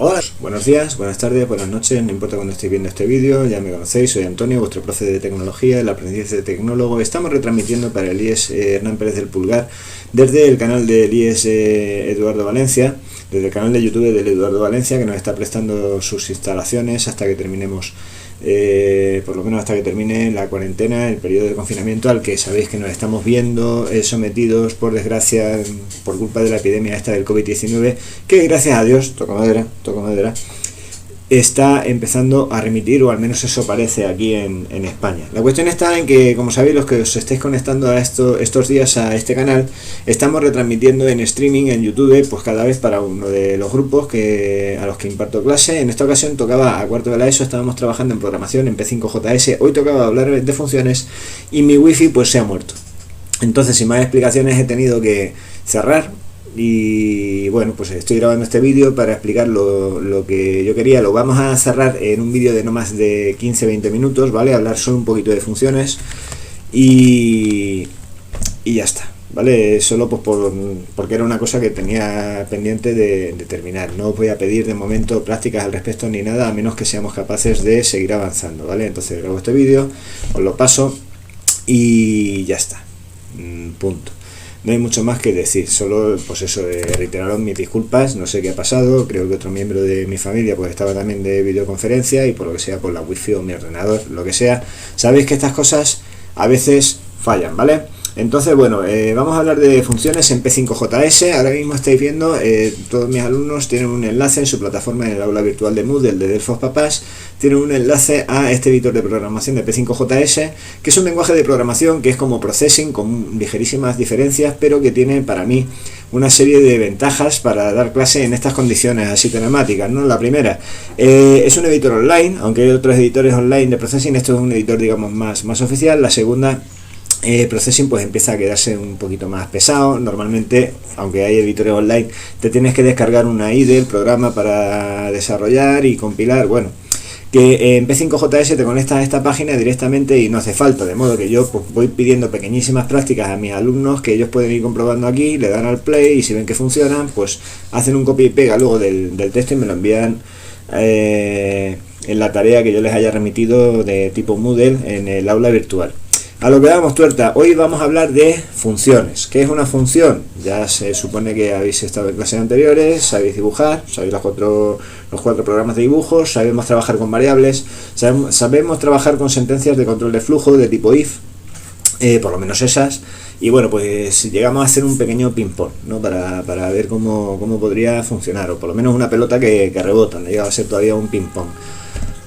Hola, buenos días, buenas tardes, buenas noches, no importa cuando estéis viendo este vídeo, ya me conocéis, soy Antonio, vuestro profe de tecnología, el aprendiz de tecnólogo. Estamos retransmitiendo para el IES Hernán Pérez del Pulgar desde el canal del IES Eduardo Valencia, desde el canal de YouTube del Eduardo Valencia, que nos está prestando sus instalaciones hasta que terminemos, por lo menos hasta que termine la cuarentena, el periodo de confinamiento al que sabéis que nos estamos viendo sometidos, por desgracia, por culpa de la epidemia esta del COVID-19, que gracias a Dios, toco madera, está empezando a remitir, o al menos eso parece aquí en España. La cuestión está en que, como sabéis, los que os estéis conectando a estos días a este canal, estamos retransmitiendo en streaming en YouTube, pues cada vez para uno de los grupos a los que imparto clase. En esta ocasión tocaba a cuarto de la ESO, estábamos trabajando en programación en P5JS, hoy tocaba hablar de funciones y mi wifi pues se ha muerto. Entonces, sin más explicaciones, he tenido que cerrar. Y bueno, pues estoy grabando este vídeo para explicar lo que yo quería. Lo vamos a cerrar en un vídeo de no más de 15-20 minutos, ¿vale? Hablar solo un poquito de funciones y ya está, ¿vale? Solo pues porque era una cosa que tenía pendiente de terminar. No os voy a pedir de momento prácticas al respecto ni nada, a menos que seamos capaces de seguir avanzando, ¿vale? Entonces grabo este vídeo, os lo paso y ya está, punto. No hay mucho más que decir, solo pues eso, reiteraros mis disculpas, no sé qué ha pasado, creo que otro miembro de mi familia pues estaba también de videoconferencia y por lo que sea, por la wifi o mi ordenador, lo que sea, sabéis que estas cosas a veces fallan, ¿vale? Entonces, bueno, vamos a hablar de funciones en P5JS. Ahora mismo estáis viendo, todos mis alumnos tienen un enlace en su plataforma en el aula virtual de Moodle de Delfos Papás, tienen un enlace a este editor de programación de P5JS, que es un lenguaje de programación que es como Processing, con ligerísimas diferencias, pero que tiene para mí una serie de ventajas para dar clase en estas condiciones así telemáticas, ¿no? La primera, es un editor online, aunque hay otros editores online de Processing, esto es un editor, digamos, más oficial. La segunda, Processing pues empieza a quedarse un poquito más pesado. Normalmente, aunque hay editores online, te tienes que descargar una IDE, el programa para desarrollar y compilar. Bueno, que en P5JS te conectas a esta página directamente y no hace falta, de modo que yo pues voy pidiendo pequeñísimas prácticas a mis alumnos que ellos pueden ir comprobando aquí, le dan al play y si ven que funcionan, pues hacen un copia y pega luego del texto y me lo envían en la tarea que yo les haya remitido de tipo Moodle en el aula virtual. A lo que damos tuerta, hoy vamos a hablar de funciones. ¿Qué es una función? Ya se supone que habéis estado en clases anteriores, sabéis dibujar, sabéis los cuatro programas de dibujos, sabemos trabajar con variables, sabemos trabajar con sentencias de control de flujo de tipo if, por lo menos esas. Y bueno, pues llegamos a hacer un pequeño ping-pong, ¿no? Para ver cómo podría funcionar, o por lo menos una pelota que rebota, no llega a ser todavía un ping-pong.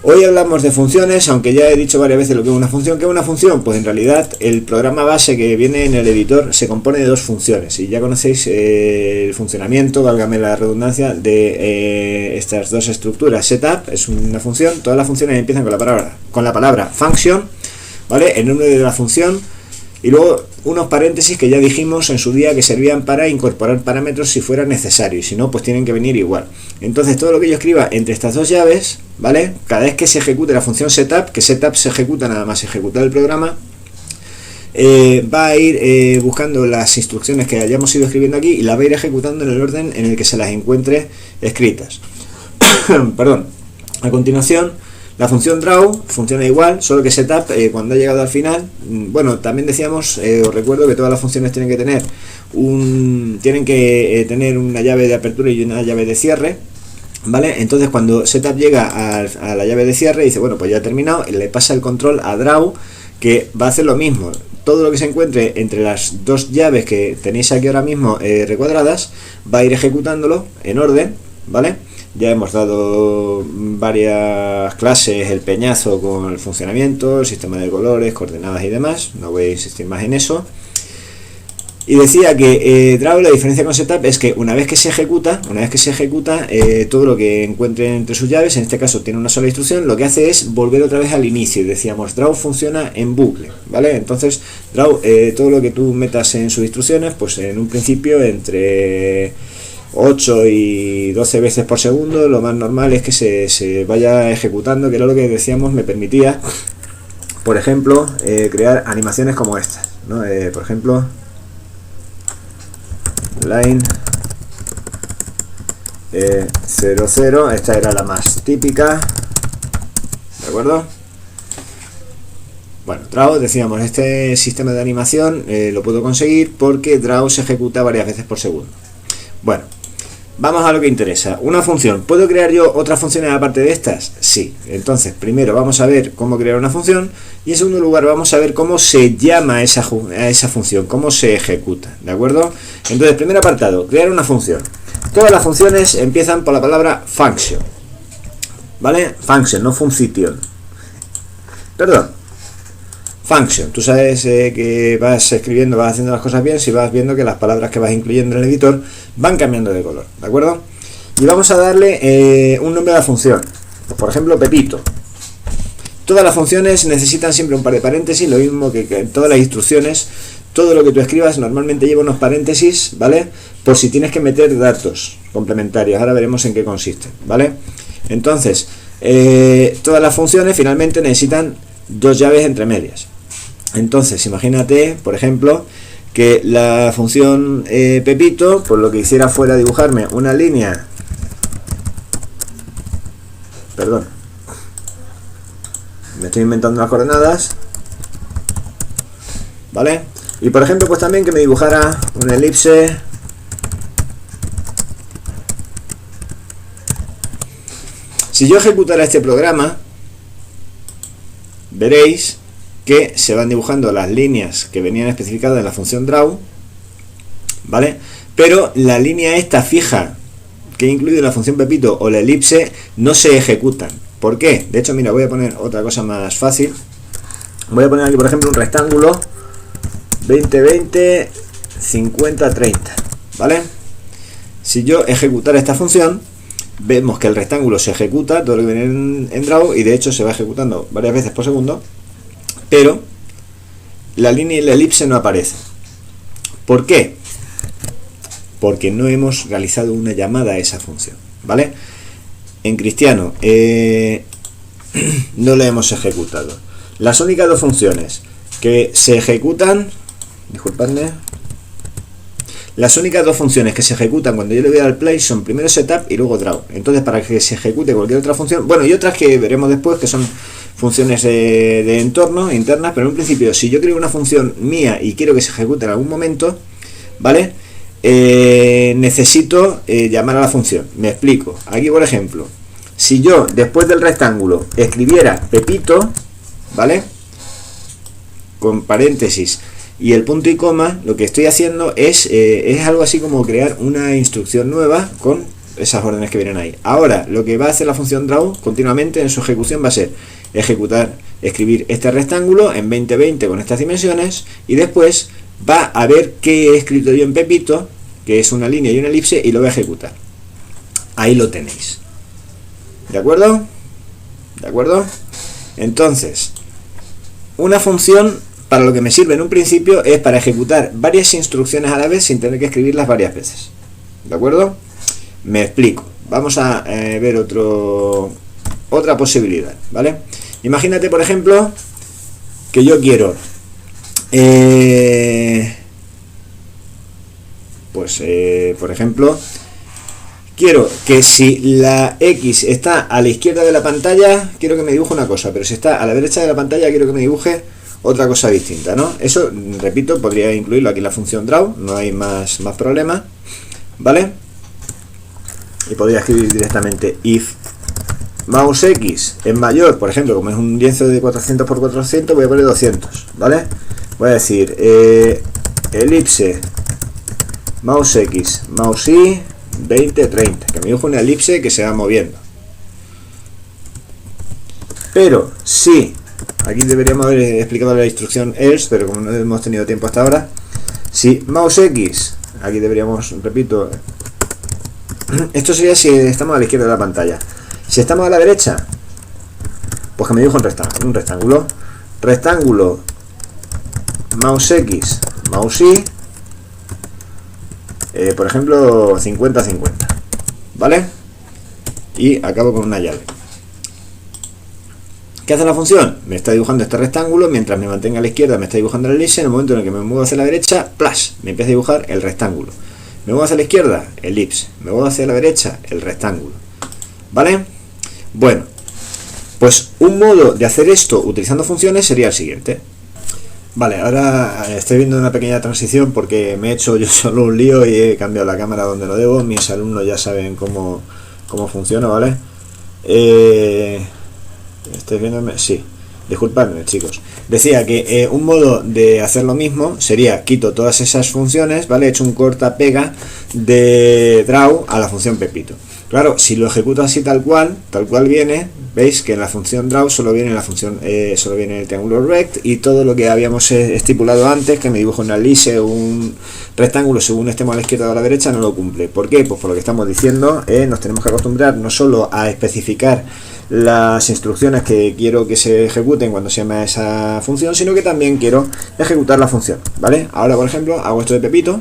Hoy hablamos de funciones, aunque ya he dicho varias veces lo que es una función. ¿Qué es una función? Pues en realidad el programa base que viene en el editor se compone de dos funciones, y ya conocéis el funcionamiento, válgame la redundancia, de estas dos estructuras. Setup es una función, todas las funciones empiezan con la palabra function, ¿vale? El nombre de la función, y luego unos paréntesis que ya dijimos en su día que servían para incorporar parámetros si fuera necesario, y si no, pues tienen que venir igual. Entonces todo lo que yo escriba entre estas dos llaves, ¿vale? Cada vez que se ejecute la función setup, que setup se ejecuta nada más ejecutar el programa, va a ir buscando las instrucciones que hayamos ido escribiendo aquí y las va a ir ejecutando en el orden en el que se las encuentre escritas. Perdón. A continuación, la función draw funciona igual, solo que setup, cuando ha llegado al final, bueno, también decíamos, os recuerdo que todas las funciones tienen que tener tener una llave de apertura y una llave de cierre, ¿vale? Entonces cuando setup llega a la llave de cierre, dice, bueno, pues ya he terminado, le pasa el control a draw, que va a hacer lo mismo. Todo lo que se encuentre entre las dos llaves que tenéis aquí ahora mismo recuadradas, va a ir ejecutándolo en orden, ¿vale? Ya hemos dado varias clases, el peñazo con el funcionamiento, el sistema de colores, coordenadas y demás, no voy a insistir más en eso. Y decía que draw, la diferencia con setup es que una vez que se ejecuta, todo lo que encuentre entre sus llaves, en este caso tiene una sola instrucción, lo que hace es volver otra vez al inicio. Y decíamos, draw funciona en bucle, ¿vale? Entonces, draw, todo lo que tú metas en sus instrucciones, pues en un principio entre 8 y 12 veces por segundo, lo más normal es que se vaya ejecutando, que era lo que decíamos me permitía, por ejemplo, crear animaciones como estas, ¿no? Por ejemplo, line 0,0, esta era la más típica, ¿de acuerdo? Bueno, Draw, decíamos, este sistema de animación lo puedo conseguir porque Draw se ejecuta varias veces por segundo. Bueno, vamos a lo que interesa. Una función. ¿Puedo crear yo otras funciones aparte de estas? Sí. Entonces, primero vamos a ver cómo crear una función y en segundo lugar vamos a ver cómo se llama a esa función, cómo se ejecuta, ¿de acuerdo? Entonces, primer apartado, crear una función. Todas las funciones empiezan por la palabra function, ¿vale? Function, no function. Perdón. Function, tú sabes que vas escribiendo, vas haciendo las cosas bien si vas viendo que las palabras que vas incluyendo en el editor van cambiando de color, ¿de acuerdo? Y vamos a darle un nombre a la función, pues por ejemplo Pepito. Todas las funciones necesitan siempre un par de paréntesis, lo mismo que en todas las instrucciones. Todo lo que tú escribas normalmente lleva unos paréntesis, ¿vale? Por si tienes que meter datos complementarios, ahora veremos en qué consiste, ¿vale? Entonces, todas las funciones finalmente necesitan dos llaves entre medias. Entonces, imagínate, por ejemplo, que la función Pepito, por lo que hiciera fuera dibujarme una línea, perdón, me estoy inventando las coordenadas, ¿vale? Y por ejemplo, pues también que me dibujara una elipse si yo ejecutara este programa, veréis que se van dibujando las líneas que venían especificadas en la función Draw, ¿vale? Pero la línea esta fija que he incluido en la función Pepito o la elipse no se ejecutan. ¿Por qué? De hecho, mira, voy a poner otra cosa más fácil. Voy a poner aquí, por ejemplo, un rectángulo 20, 20, 50, 30, ¿vale? Si yo ejecutara esta función, vemos que el rectángulo se ejecuta, todo lo que viene en Draw, y de hecho se va ejecutando varias veces por segundo, pero la línea y la elipse no aparecen. ¿Por qué? Porque no hemos realizado una llamada a esa función, ¿vale? En Cristiano no la hemos ejecutado. Las únicas dos funciones que se ejecutan, disculpadme, las únicas dos funciones que se ejecutan cuando yo le voy al play son primero setup y luego draw. Entonces, para que se ejecute cualquier otra función, bueno, y otras que veremos después que son funciones de entorno internas, pero en un principio, si yo creo una función mía y quiero que se ejecute en algún momento, ¿vale? Necesito llamar a la función. Me explico. Aquí, por ejemplo, si yo después del rectángulo escribiera Pepito, ¿vale? Con paréntesis y el punto y coma, lo que estoy haciendo es algo así como crear una instrucción nueva con esas órdenes que vienen ahí. Ahora, lo que va a hacer la función draw continuamente en su ejecución va a ser escribir este rectángulo en 20-20 con estas dimensiones, y después va a ver qué he escrito yo en Pepito, que es una línea y una elipse, y lo voy a ejecutar. Ahí lo tenéis. ¿De acuerdo? ¿De acuerdo? Entonces, una función para lo que me sirve en un principio es para ejecutar varias instrucciones a la vez sin tener que escribirlas varias veces. ¿De acuerdo? Me explico. Vamos a ver otra posibilidad, ¿vale? Imagínate, por ejemplo, que yo quiero por ejemplo, quiero que si la X está a la izquierda de la pantalla, quiero que me dibuje una cosa, pero si está a la derecha de la pantalla, quiero que me dibuje otra cosa distinta, ¿no? Eso, repito, podría incluirlo aquí en la función draw, no hay más problema, ¿vale? Y podría escribir directamente if mouse X es mayor, por ejemplo, como es un lienzo de 400 por 400, voy a poner 200, ¿vale? Voy a decir elipse mouse X, mouse Y 20, 30, que me dibuje una elipse que se va moviendo. Pero si, aquí deberíamos haber explicado la instrucción else, pero como no hemos tenido tiempo hasta ahora, si mouse X, aquí deberíamos, repito, esto sería si estamos a la izquierda de la pantalla. Si estamos a la derecha, pues que me dibuje un rectángulo. Rectángulo mouse X, mouse Y, por ejemplo 50-50, ¿vale? Y acabo con una llave. ¿Qué hace la función? Me está dibujando este rectángulo, mientras me mantenga a la izquierda me está dibujando la elipse. En el momento en el que me muevo hacia la derecha, ¡plash!, me empieza a dibujar el rectángulo. Me muevo hacia la izquierda, elipse. Me muevo hacia la derecha, el rectángulo. ¿Vale? Bueno, pues un modo de hacer esto utilizando funciones sería el siguiente. Vale, ahora estoy viendo una pequeña transición porque me he hecho yo solo un lío y he cambiado la cámara donde lo debo. Mis alumnos ya saben cómo funciona, ¿vale? ¿Estáis viéndome? Sí. Disculpadme, chicos. Decía que un modo de hacer lo mismo sería quito todas esas funciones, ¿vale? He hecho un corta-pega de draw a la función Pepito. Claro, si lo ejecuto así tal cual viene, veis que en la función draw solo viene el triángulo rect y todo lo que habíamos estipulado antes, que me dibujo una elipse o un rectángulo según estemos a la izquierda o a la derecha, no lo cumple. ¿Por qué? Pues por lo que estamos diciendo, nos tenemos que acostumbrar no solo a especificar las instrucciones que quiero que se ejecuten cuando se llama esa función, sino que también quiero ejecutar la función, ¿vale? Ahora, por ejemplo, hago esto de Pepito,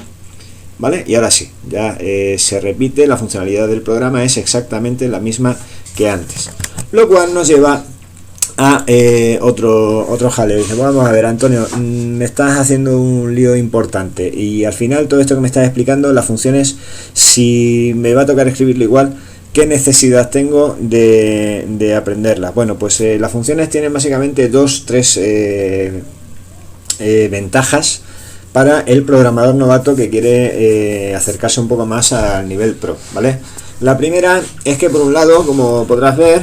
¿vale? Y ahora sí, ya se repite, la funcionalidad del programa es exactamente la misma que antes, lo cual nos lleva a otro jaleo. Dice, vamos a ver, Antonio, me estás haciendo un lío importante y al final todo esto que me estás explicando, las funciones, si me va a tocar escribirlo igual, ¿qué necesidad tengo de aprenderlas? Bueno, pues las funciones tienen básicamente tres ventajas para el programador novato que quiere acercarse un poco más al nivel pro, ¿vale? La primera es que, por un lado, como podrás ver,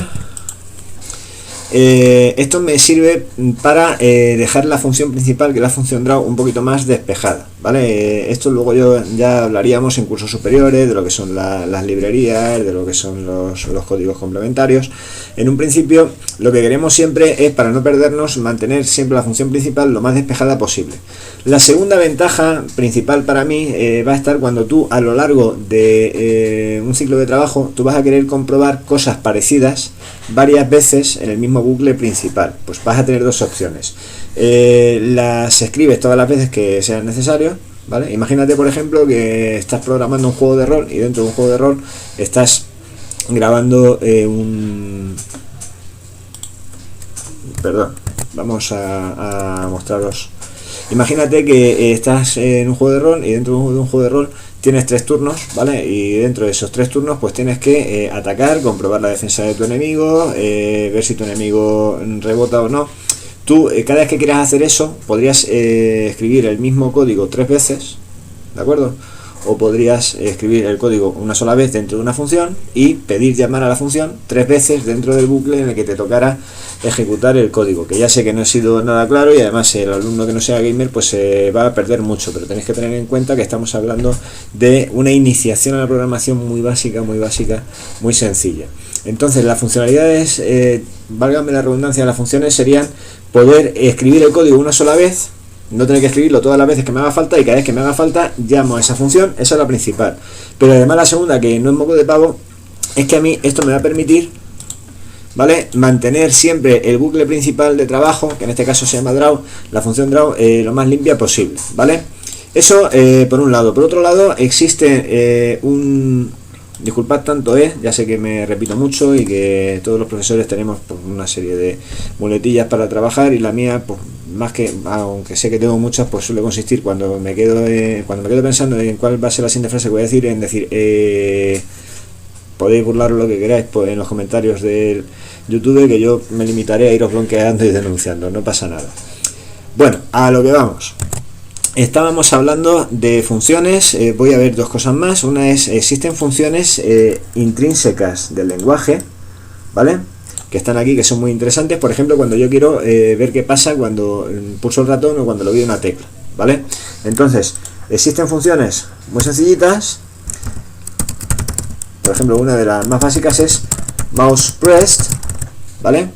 esto me sirve para dejar la función principal, que es la función draw, un poquito más despejada, ¿vale? Esto luego ya hablaríamos en cursos superiores de lo que son las librerías, de lo que son los códigos complementarios. En un principio, lo que queremos siempre es, para no perdernos, mantener siempre la función principal lo más despejada posible. La segunda ventaja principal para mí va a estar cuando tú, a lo largo de un ciclo de trabajo, tú vas a querer comprobar cosas parecidas varias veces en el mismo bucle principal. Pues vas a tener dos opciones. Las escribes todas las veces que sean necesarias, ¿vale? Imagínate, por ejemplo, que estás programando un juego de rol y dentro de un juego de rol estás grabando Perdón, vamos a mostraros. Imagínate que estás en un juego de rol y dentro de un juego de rol tienes 3 turnos, ¿vale? Y dentro de esos 3 turnos pues tienes que atacar, comprobar la defensa de tu enemigo, ver si tu enemigo rebota o no. Tú, cada vez que quieras hacer eso, podrías escribir el mismo código 3 veces, ¿de acuerdo? O podrías escribir el código una sola vez dentro de una función y pedir llamar a la función 3 veces dentro del bucle en el que te tocara ejecutar el código, que ya sé que no he sido nada claro y además el alumno que no sea gamer pues se va a perder mucho, pero tenéis que tener en cuenta que estamos hablando de una iniciación a la programación muy básica, muy sencilla. Entonces las funcionalidades, válgame la redundancia, las funciones serían poder escribir el código una sola vez, no tener que escribirlo todas las veces que me haga falta, y cada vez que me haga falta llamo a esa función. Esa es la principal. Pero además la segunda, que no es moco de pavo, es que a mí esto me va a permitir, ¿vale?, mantener siempre el bucle principal de trabajo, que en este caso se llama draw, la función draw, lo más limpia posible, ¿vale? Eso por un lado. Por otro lado, existe disculpad tanto, ya sé que me repito mucho y que todos los profesores tenemos pues, una serie de muletillas para trabajar, y la mía, pues, más que, aunque sé que tengo muchas, pues suele consistir cuando me quedo pensando en cuál va a ser la siguiente frase que voy a decir, en decir, podéis burlaros lo que queráis pues, en los comentarios del YouTube, que yo me limitaré a iros bloqueando y denunciando, no pasa nada. Bueno, a lo que vamos. Estábamos hablando de funciones. Voy a ver dos cosas más. Una es, existen funciones intrínsecas del lenguaje, ¿vale?, que están aquí, que son muy interesantes. Por ejemplo, cuando yo quiero ver qué pasa cuando pulso el ratón o cuando lo doy una tecla, ¿vale? Entonces, existen funciones muy sencillitas. Por ejemplo, una de las más básicas es mouse pressed, ¿vale?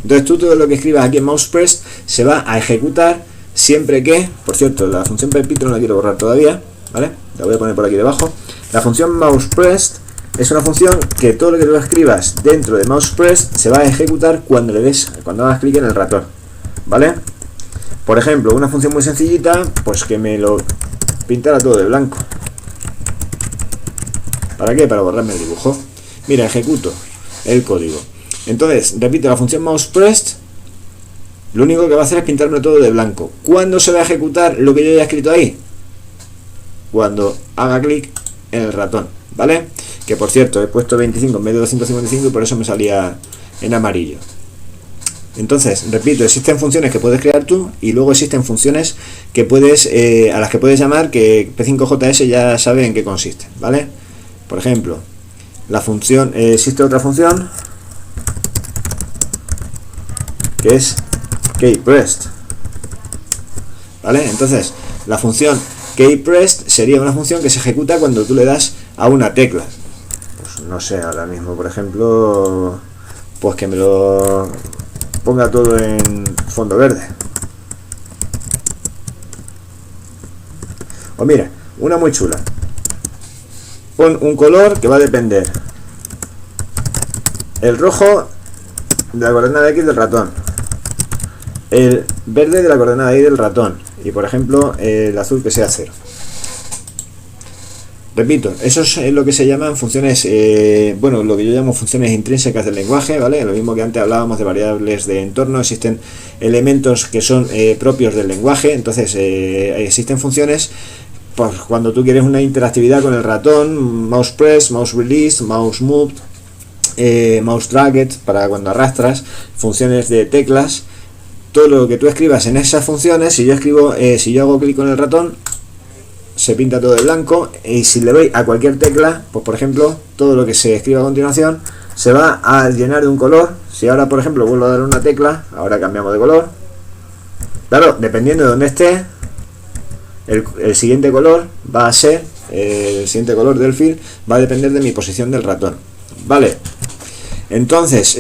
Entonces tú todo lo que escribas aquí en mouse pressed se va a ejecutar siempre que, por cierto, la función Pepito no la quiero borrar todavía, ¿vale? La voy a poner por aquí debajo. La función mouse pressed es una función que todo lo que tú escribas dentro de mouse pressed se va a ejecutar cuando hagas clic en el ratón, ¿vale? Por ejemplo, una función muy sencillita, pues que me lo pintara todo de blanco. ¿Para qué? Para borrarme el dibujo. Mira, ejecuto el código. Entonces, repito, la función mouse pressed lo único que va a hacer es pintarme todo de blanco. ¿Cuándo se va a ejecutar lo que yo haya escrito ahí? cuando haga clic en el ratón, ¿vale? Que por cierto he puesto 25 en vez de 255 y por eso me salía en amarillo. Entonces, repito, existen funciones que puedes crear tú y luego existen funciones que puedes a las que puedes llamar, que P5JS ya sabe en qué consiste, ¿vale? Por ejemplo, la función, existe otra función que es keyPressed, ¿vale? Entonces, la función keyPressed sería una función que se ejecuta cuando tú le das a una tecla. Pues no sé, ahora mismo, por ejemplo, pues que me lo ponga todo en fondo verde. O mira, una muy chula. Pon un color que va a depender el rojo de la coordenada X del ratón, el verde de la coordenada Y del ratón y por ejemplo el azul que sea 0. Repito, eso es lo que se llaman funciones, bueno, lo que yo llamo funciones intrínsecas del lenguaje, ¿vale? Lo mismo que antes hablábamos de variables de entorno, existen elementos que son propios del lenguaje, entonces existen funciones, pues cuando tú quieres una interactividad con el ratón, mouse press, mouse release, mouse moved, mouse dragged, para cuando arrastras, funciones de teclas, todo lo que tú escribas en esas funciones, si yo hago clic con el ratón, se pinta todo de blanco, y si le doy a cualquier tecla, pues por ejemplo, todo lo que se escriba a continuación se va a llenar de un color. Si ahora por ejemplo vuelvo a dar una tecla, ahora cambiamos de color, claro, dependiendo de dónde esté, el siguiente color va a ser, el siguiente color del fill va a depender de mi posición del ratón, ¿vale? Entonces,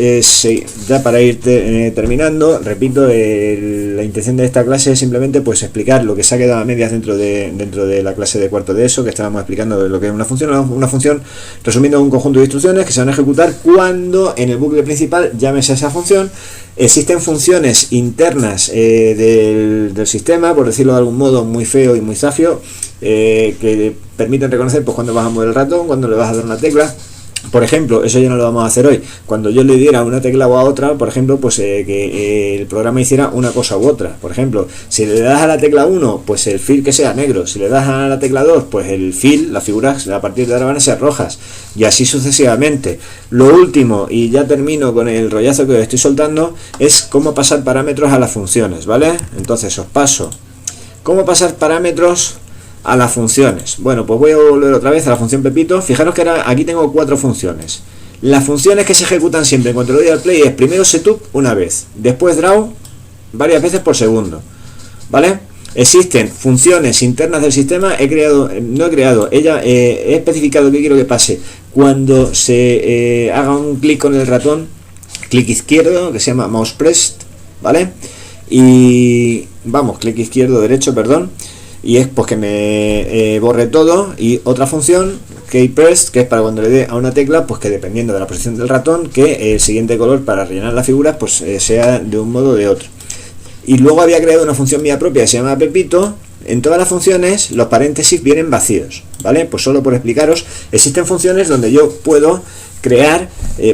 ya para ir terminando, repito, la intención de esta clase es simplemente pues explicar lo que se ha quedado a medias dentro de la clase de cuarto de ESO, que estábamos explicando de lo que es una función, resumiendo un conjunto de instrucciones que se van a ejecutar cuando en el bucle principal llames a esa función. Existen funciones internas del sistema, por decirlo de algún modo muy feo y muy zafio, que permiten reconocer pues cuando vas a mover el ratón, cuando le vas a dar una tecla. Por ejemplo, eso ya no lo vamos a hacer hoy. Cuando yo le diera una tecla o a otra, por ejemplo, pues que el programa hiciera una cosa u otra. Por ejemplo, si le das a la tecla 1, pues el fill que sea negro. Si le das a la tecla 2, pues el fill, las figuras a partir de ahora van a ser rojas. Y así sucesivamente. Lo último, y ya termino con el rollazo que os estoy soltando, es cómo pasar parámetros a las funciones, ¿vale? Entonces os paso cómo pasar parámetros a las funciones. Bueno, pues voy a volver otra vez a la función Pepito. Fijaros que ahora aquí tengo 4 funciones. Las funciones que se ejecutan siempre cuando le doy al play es primero setup una vez, después draw varias veces por segundo, ¿vale? Existen funciones internas del sistema, he especificado que quiero que pase cuando se haga un clic con el ratón, clic izquierdo, que se llama mouse pressed, ¿vale? Y vamos, clic izquierdo, derecho, perdón. Y es pues que me borre todo. Y otra función, keyPressed, que es para cuando le dé a una tecla, pues que dependiendo de la posición del ratón, que el siguiente color para rellenar las figuras pues sea de un modo o de otro. Y luego había creado una función mía propia que se llama Pepito. En todas las funciones los paréntesis vienen vacíos, ¿vale? Pues solo por explicaros, existen funciones donde yo puedo crear,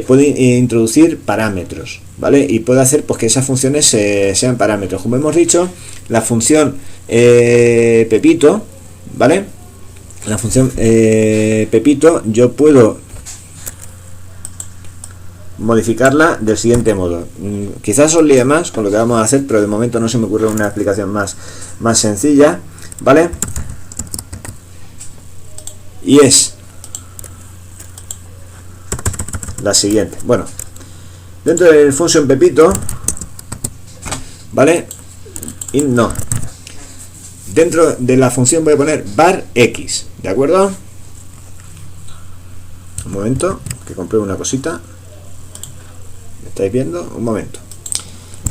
puedo introducir parámetros, ¿vale? Y puedo hacer pues que esas funciones sean parámetros. Como hemos dicho, la función Pepito, ¿vale? La función Pepito yo puedo modificarla del siguiente modo. Quizás os líe más con lo que vamos a hacer, pero de momento no se me ocurre una explicación más sencilla, ¿vale? Y es la siguiente. Bueno, dentro del función Pepito, ¿vale? Y no. Dentro de la función voy a poner var x, ¿de acuerdo? Un momento, que compré una cosita. ¿Me estáis viendo? Un momento.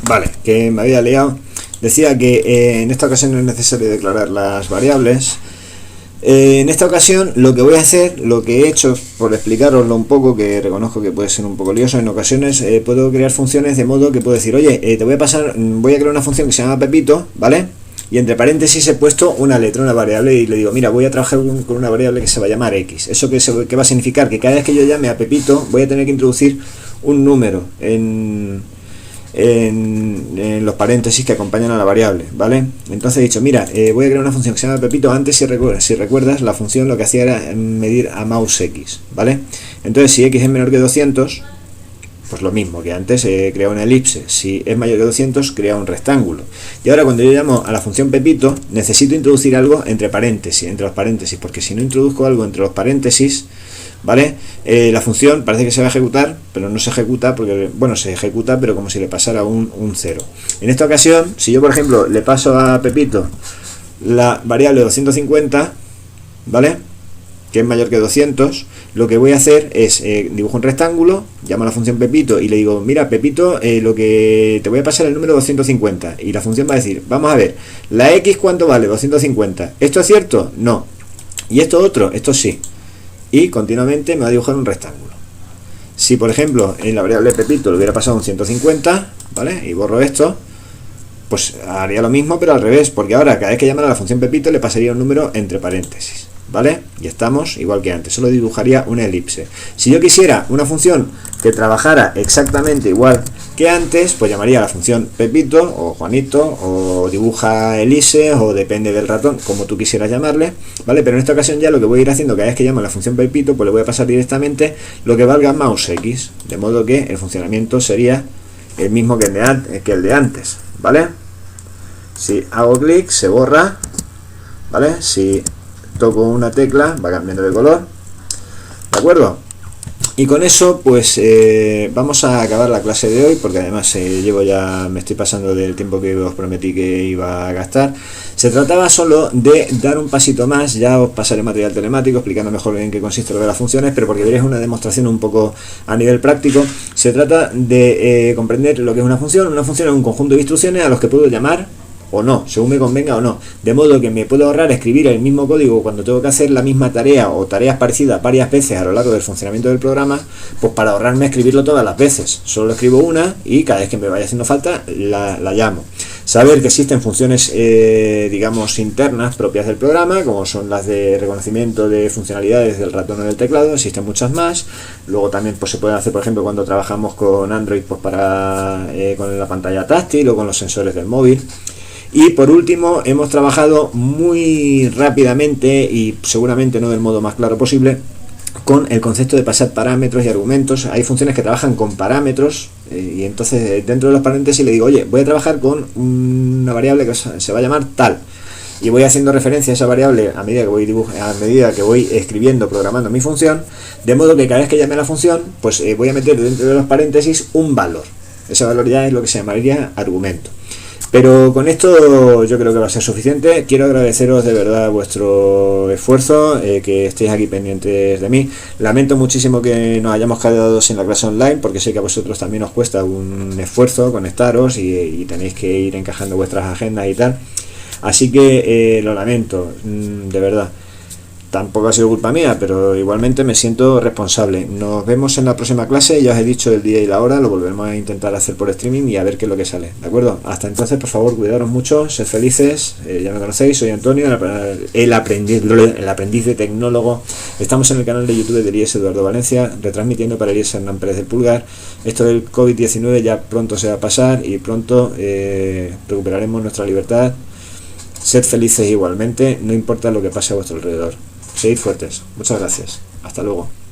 Vale, que me había liado. Decía que en esta ocasión no es necesario declarar las variables. En esta ocasión lo que voy a hacer, lo que he hecho, por explicaroslo un poco, que reconozco que puede ser un poco lioso, en ocasiones puedo crear funciones de modo que puedo decir, oye, voy a crear una función que se llama Pepito, ¿vale? Y entre paréntesis he puesto una letra, una variable, y le digo, mira, voy a trabajar con una variable que se va a llamar x. ¿Eso qué va a significar? Que cada vez que yo llame a Pepito voy a tener que introducir un número en en los paréntesis que acompañan a la variable, ¿vale? Entonces he dicho, mira, voy a crear una función que se llama Pepito. Antes, si recuerdas, la función lo que hacía era medir a mouse x, ¿vale? Entonces, si x es menor que 200, pues lo mismo que antes, crea una elipse. Si es mayor que 200, crea un rectángulo. Y ahora, cuando yo llamo a la función Pepito, necesito introducir algo entre los paréntesis, porque si no introduzco algo entre los paréntesis, ¿vale? La función parece que se va a ejecutar, pero no se ejecuta porque, bueno, se ejecuta, pero como si le pasara un 0. En esta ocasión, si yo, por ejemplo, le paso a Pepito la variable 250, ¿vale?, que es mayor que 200, lo que voy a hacer es dibujo un rectángulo, llamo a la función Pepito y le digo, mira, Pepito, lo que te voy a pasar el número 250, y la función va a decir, vamos a ver, la x ¿cuánto vale? 250. ¿Esto es cierto? No. ¿Y esto otro? Esto sí. Y continuamente me va a dibujar un rectángulo. Si, por ejemplo, en la variable Pepito le hubiera pasado un 150, ¿vale?, y borro esto, pues haría lo mismo, pero al revés, porque ahora cada vez que llamara a la función Pepito le pasaría un número entre paréntesis, ¿vale? Y estamos igual que antes, solo dibujaría una elipse. Si yo quisiera una función que trabajara exactamente igual que antes, pues llamaría a la función Pepito o Juanito o dibuja elipse, o depende del ratón, como tú quisieras llamarle, ¿vale? Pero en esta ocasión ya lo que voy a ir haciendo cada vez que llamo a la función Pepito, pues le voy a pasar directamente lo que valga mouse x, de modo que el funcionamiento sería el mismo que el de antes, ¿vale? Si hago clic se borra, ¿vale? Si toco una tecla va cambiando de color, ¿de acuerdo? Y con eso pues vamos a acabar la clase de hoy, porque además me estoy pasando del tiempo que os prometí que iba a gastar. Se trataba solo de dar un pasito más, ya os pasaré material telemático explicando mejor en qué consiste lo de las funciones, pero porque veréis una demostración un poco a nivel práctico. Se trata de comprender lo que es una función. Una función es un conjunto de instrucciones a los que puedo llamar o no, según me convenga o no, de modo que me puedo ahorrar escribir el mismo código cuando tengo que hacer la misma tarea o tareas parecidas varias veces a lo largo del funcionamiento del programa, pues para ahorrarme escribirlo todas las veces. Solo escribo una y cada vez que me vaya haciendo falta la llamo. Saber que existen funciones digamos internas propias del programa, como son las de reconocimiento de funcionalidades del ratón o del teclado. Existen muchas más. Luego también pues se pueden hacer, por ejemplo, cuando trabajamos con Android, pues para con la pantalla táctil o con los sensores del móvil. Y por último, hemos trabajado muy rápidamente y seguramente no del modo más claro posible con el concepto de pasar parámetros y argumentos. Hay funciones que trabajan con parámetros y entonces dentro de los paréntesis le digo, oye, voy a trabajar con una variable que se va a llamar tal, y voy haciendo referencia a esa variable a medida que voy escribiendo, programando mi función, de modo que cada vez que llame a la función, pues voy a meter dentro de los paréntesis un valor. Ese valor ya es lo que se llamaría argumento. Pero con esto yo creo que va a ser suficiente. Quiero agradeceros de verdad vuestro esfuerzo, que estéis aquí pendientes de mí. Lamento muchísimo que nos hayamos quedado sin la clase online, porque sé que a vosotros también os cuesta un esfuerzo conectaros y tenéis que ir encajando vuestras agendas y tal. Así que lo lamento, de verdad. Tampoco ha sido culpa mía, pero igualmente me siento responsable. Nos vemos en la próxima clase, ya os he dicho el día y la hora, lo volveremos a intentar hacer por streaming y a ver qué es lo que sale, ¿de acuerdo? Hasta entonces, por favor, cuidaros mucho, sed felices, ya me conocéis, soy Antonio, el aprendiz de tecnólogo. Estamos en el canal de YouTube de Elías Eduardo Valencia, retransmitiendo para Elías Hernán Pérez del Pulgar. Esto del COVID-19 ya pronto se va a pasar y pronto recuperaremos nuestra libertad. Sed felices igualmente, no importa lo que pase a vuestro alrededor. Seguid fuertes. Muchas gracias. Hasta luego.